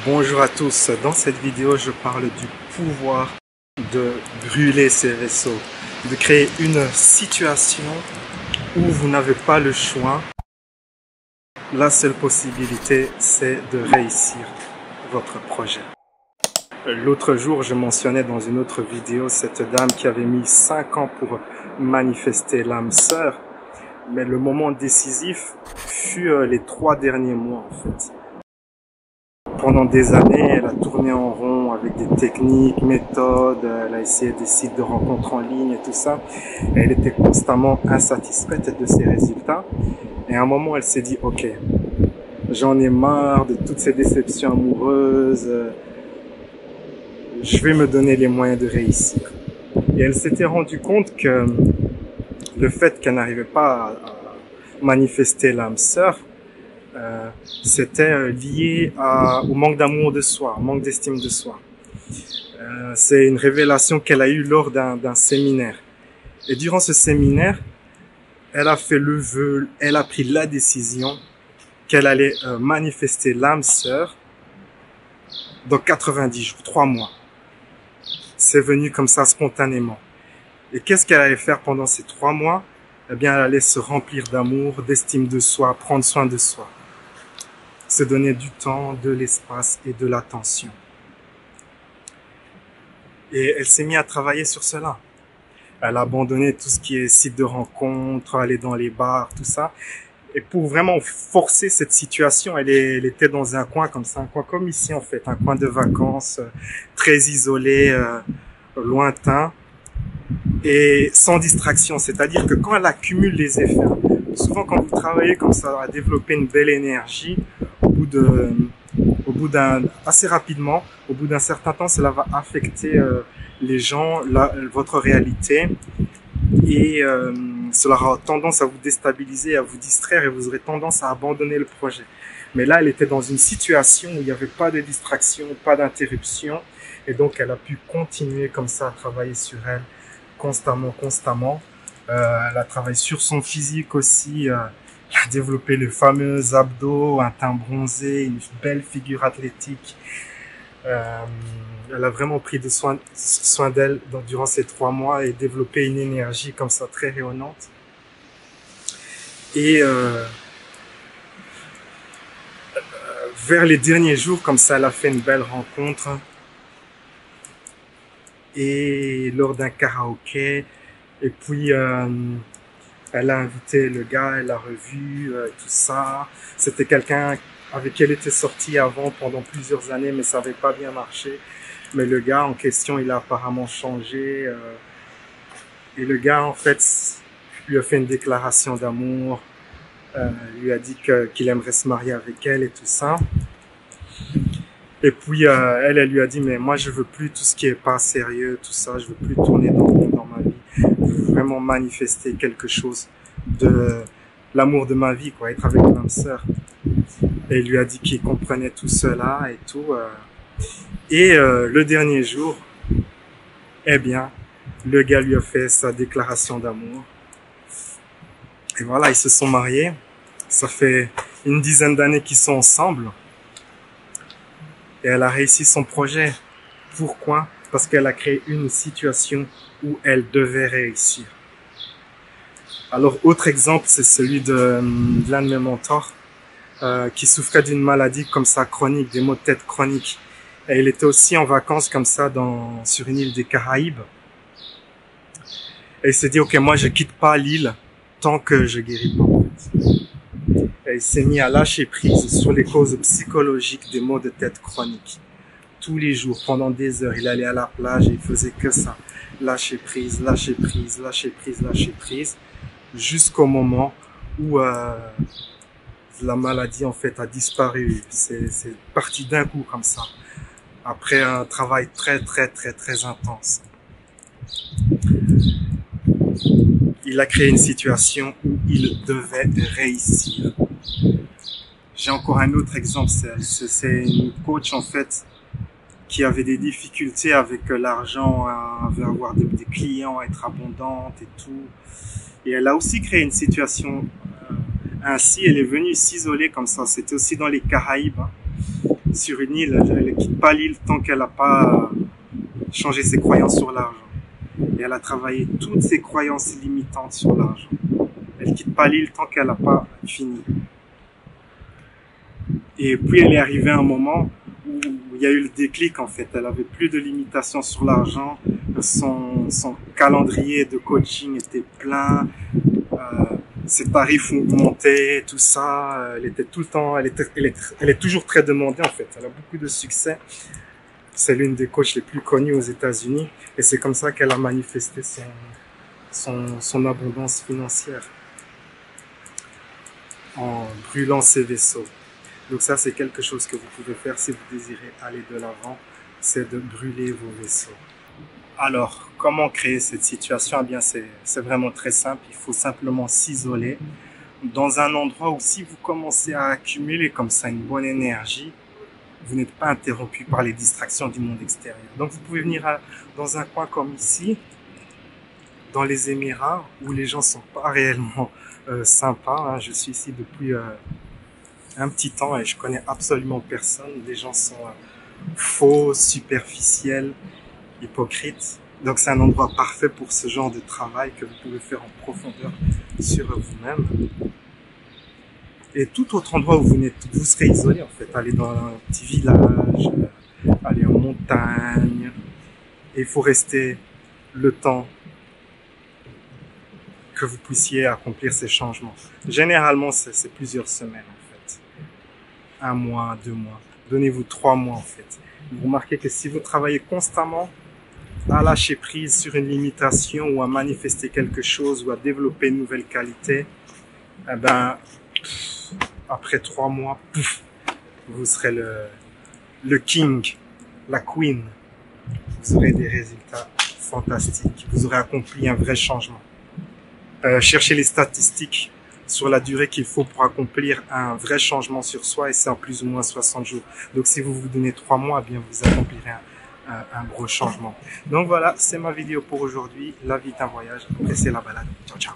Bonjour à tous, dans cette vidéo je parle du pouvoir de brûler ces vaisseaux, de créer une situation où vous n'avez pas le choix. La seule possibilité c'est de réussir votre projet. L'autre jour je mentionnais dans une autre vidéo cette dame qui avait mis 5 ans pour manifester l'âme sœur, mais le moment décisif fut les 3 derniers mois en fait. Pendant des années, elle a tourné en rond avec des techniques, méthodes, elle a essayé des sites de rencontres en ligne et tout ça. Et elle était constamment insatisfaite de ses résultats. Et à un moment, elle s'est dit, ok, j'en ai marre de toutes ces déceptions amoureuses, je vais me donner les moyens de réussir. Et elle s'était rendue compte que le fait qu'elle n'arrivait pas à manifester l'âme sœur, c'était lié au manque d'amour de soi, au manque d'estime de soi. C'est une révélation qu'elle a eue lors d'un séminaire. Et durant ce séminaire, elle a fait le vœu, elle a pris la décision qu'elle allait manifester l'âme sœur dans 90 jours, 3 mois. C'est venu comme ça spontanément. Et qu'est-ce qu'elle allait faire pendant ces 3 mois? Eh bien, elle allait se remplir d'amour, d'estime de soi, prendre soin de soi. Se donner du temps, de l'espace et de l'attention. Et elle s'est mise à travailler sur cela. Elle a abandonné tout ce qui est site de rencontres, aller dans les bars, tout ça. Et pour vraiment forcer cette situation, elle était dans un coin comme ça, un coin comme ici en fait, un coin de vacances, très isolé, lointain et sans distraction. C'est-à-dire que quand elle accumule les effets, souvent quand vous travaillez comme ça, à développer une belle énergie, assez rapidement, au bout d'un certain temps, cela va affecter les gens, votre réalité, et cela aura tendance à vous déstabiliser, à vous distraire, et vous aurez tendance à abandonner le projet. Mais là, elle était dans une situation où il n'y avait pas de distraction, pas d'interruption, et donc elle a pu continuer comme ça à travailler sur elle constamment. Elle a travaillé sur son physique aussi. Elle a développé le fameux abdos, un teint bronzé, une belle figure athlétique. Elle a vraiment pris soin d'elle durant ces 3 mois et développé une énergie comme ça très rayonnante. Et vers les derniers jours, comme ça, elle a fait une belle rencontre. Et lors d'un karaoké, et puis elle a invité le gars, elle l'a revu, tout ça. C'était quelqu'un avec qui elle était sortie avant pendant plusieurs années, mais ça n'avait pas bien marché. Mais le gars en question, il a apparemment changé. Et le gars, en fait, lui a fait une déclaration d'amour. Lui a dit qu'il aimerait se marier avec elle et tout ça. Et puis, elle lui a dit, mais moi, je veux plus tout ce qui est pas sérieux, tout ça. Je veux plus tourner dans ma vie. Je veux vraiment manifester quelque chose de l'amour de ma vie, quoi, être avec l'âme sœur. Et il lui a dit qu'il comprenait tout cela et tout. Et le dernier jour, eh bien, le gars lui a fait sa déclaration d'amour. Et voilà, ils se sont mariés. Ça fait une dizaine d'années qu'ils sont ensemble. Et elle a réussi son projet. Pourquoi? Parce qu'elle a créé une situation où elle devait réussir. Alors, autre exemple, c'est celui de l'un de mes mentors qui souffrait d'une maladie comme ça chronique, des maux de tête chroniques. Et il était aussi en vacances comme ça sur une île des Caraïbes. Et il s'est dit, ok, moi je quitte pas l'île tant que je guéris pas. En fait. Et il s'est mis à lâcher prise sur les causes psychologiques des maux de tête chroniques. Tous les jours, pendant des heures, il allait à la plage et il faisait que ça. Lâcher prise, lâcher prise, lâcher prise, lâcher prise. Jusqu'au moment où la maladie en fait a disparu. C'est parti d'un coup comme ça. Après un travail très intense. Il a créé une situation où il devait réussir. J'ai encore un autre exemple, c'est une coach en fait qui avait des difficultés avec l'argent, avait avoir des clients, être abondante et tout. Et elle a aussi créé une situation ainsi, elle est venue s'isoler comme ça. C'était aussi dans les Caraïbes. sur une île, elle ne quitte pas l'île tant qu'elle n'a pas changé ses croyances sur l'argent. Et elle a travaillé toutes ses croyances limitantes sur l'argent. Elle ne quitte pas l'île tant qu'elle n'a pas fini. Et puis elle est arrivée à un moment où il y a eu le déclic en fait. Elle avait plus de limitations sur l'argent. Son calendrier de coaching était plein. Ses tarifs ont augmenté, tout ça. Elle était tout le temps, elle est toujours très demandée en fait. Elle a beaucoup de succès. C'est l'une des coachs les plus connues aux États-Unis. Et c'est comme ça qu'elle a manifesté son abondance financière. En brûlant ses vaisseaux. Donc ça, c'est quelque chose que vous pouvez faire si vous désirez aller de l'avant, c'est de brûler vos vaisseaux. Alors, comment créer cette situation? Eh bien, c'est vraiment très simple. Il faut simplement s'isoler dans un endroit où si vous commencez à accumuler comme ça une bonne énergie, vous n'êtes pas interrompu par les distractions du monde extérieur. Donc, vous pouvez venir dans un coin comme ici, dans les Émirats, où les gens sont pas réellement sympas. Je suis ici depuis un petit temps et je connais absolument personne. Les gens sont faux, superficiels, hypocrites. Donc c'est un endroit parfait pour ce genre de travail que vous pouvez faire en profondeur sur vous-même. Et tout autre endroit où vous serez isolé en fait. Aller dans un petit village, aller en montagne. Et il faut rester le temps que vous puissiez accomplir ces changements. Généralement, c'est plusieurs semaines en fait. 1 mois, 2 mois. Donnez-vous 3 mois en fait. Vous remarquez que si vous travaillez constamment à lâcher prise sur une limitation ou à manifester quelque chose ou à développer une nouvelle qualité, eh ben, après 3 mois, pouf, vous serez le king, la queen. Vous aurez des résultats fantastiques. Vous aurez accompli un vrai changement. Cherchez les statistiques sur la durée qu'il faut pour accomplir un vrai changement sur soi et c'est en plus ou moins 60 jours. Donc si vous vous donnez 3 mois, eh bien vous accomplirez un gros changement. Donc voilà, c'est ma vidéo pour aujourd'hui. La vie est un voyage. Appréciez la balade. Ciao, ciao.